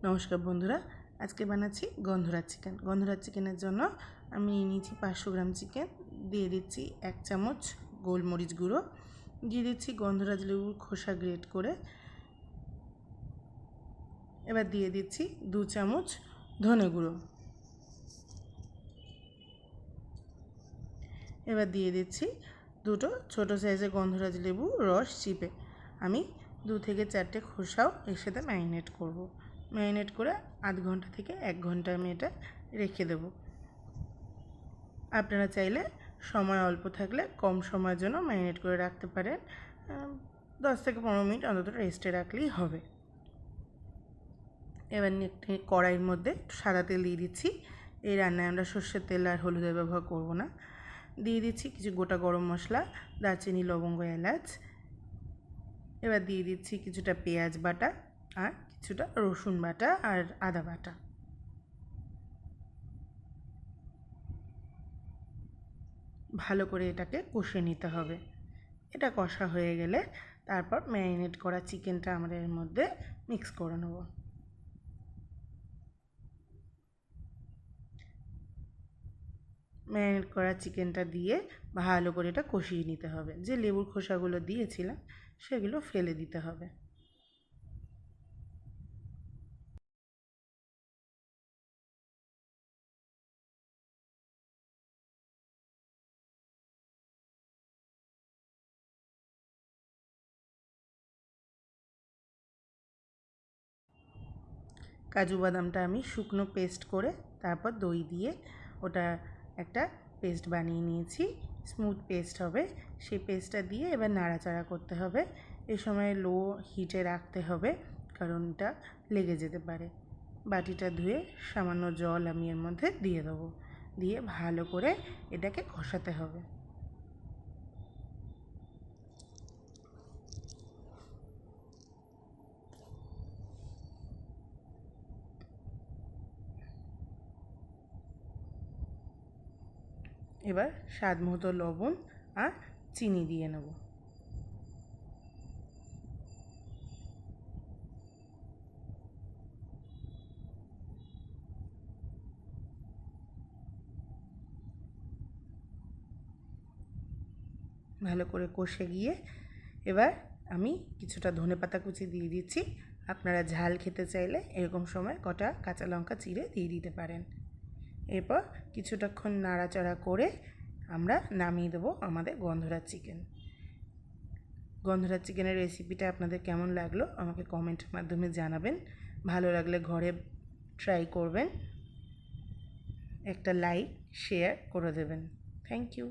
নমস্কার বন্ধুরা, আজকে বানাচ্ছি গন্ধরাজ চিকেন। গন্ধরাজ চিকেনের জন্য আমি নিয়েছি 500 গ্রাম চিকেন, দিয়ে দিচ্ছি 1 চামচ গোলমরিচ গুঁড়ো, দিয়ে দিচ্ছি গন্ধরাজ লেবুর খোসা গ্রেট করে, এবার দিয়ে দিচ্ছি 2 চামচ ধনে গুঁড়ো, এবার দিয়ে দিচ্ছি দুটো ছোটো সাইজের গন্ধরাজ লেবু রস চিপে। আমি 2 থেকে 4টে খোসাও এর সাথে ম্যারিনেট করব। ম্যারিনেট করে আধ ঘন্টা থেকে 1 ঘন্টা আমি এটা রেখে দেব। আপনারা চাইলে সময় অল্প থাকলে কম সময়ের জন্য ম্যারিনেট করে রাখতে পারেন। 10 থেকে 15 মিনিট অন্তত রেস্টে রাখলেই হবে। এবার একটি কড়াইয়ের মধ্যে সাদা তেল দিয়ে দিচ্ছি। এই রান্নায় আমরা সর্ষের তেল আর হলুদের ব্যবহার করব না। দিয়ে দিচ্ছি কিছু গোটা গরম মশলা, দারচিনি, লবঙ্গ, এলাচ। এবার দিয়ে দিচ্ছি কিছুটা পেঁয়াজ বাটা আর কিছুটা রসুন বাটা আর আদা বাটা। ভালো করে এটাকে কষে নিতে হবে। এটা কষা হয়ে গেলে তারপর ম্যারিনেট করা চিকেনটা আমরা এর মধ্যে মিক্স করে নেব। ম্যারিনেট করা চিকেনটা দিয়ে ভালো করে এটা কষিয়ে নিতে হবে। যে লেবুর খোসাগুলো দিয়েছিলাম সেগুলো ফেলে দিতে হবে। কাজু বাদামটা আমি শুকনো পেস্ট করে তারপর দই দিয়ে ওটা একটা পেস্ট বানিয়ে নিয়েছি। স্মুথ পেস্ট হবে। সেই পেস্টটা দিয়ে এবার নাড়াচাড়া করতে হবে। এই সময় লো হিটে রাখতে হবে, কারণ এটা লেগে যেতে পারে। বাটিটা ধুয়ে সামান্য জল আমি এর মধ্যে দিয়ে দেবো, দিয়ে ভালো করে এটাকে কষাতে হবে। এবার স্বাদ মতো লবণ আর চিনি দিয়ে নেব। ভালো করে কষে গিয়ে এবার আমি কিছুটা ধনেপাতা কুচি দিয়ে দিচ্ছি। আপনারা ঝাল খেতে চাইলে এরকম সময় কটা কাঁচা লঙ্কা চিড়ে দিয়ে দিতে পারেন। এরপর কিছুটাক্ষণ নাড়াচাড়া করে আমরা নামিয়ে দেবো আমাদের গন্ধরাজ চিকেন। গন্ধরাজ চিকেনের রেসিপিটা আপনাদের কেমন লাগলো আমাকে কমেন্টের মাধ্যমে জানাবেন। ভালো লাগলে ঘরে ট্রাই করবেন। একটা লাইক শেয়ার করে দেবেন। Thank you.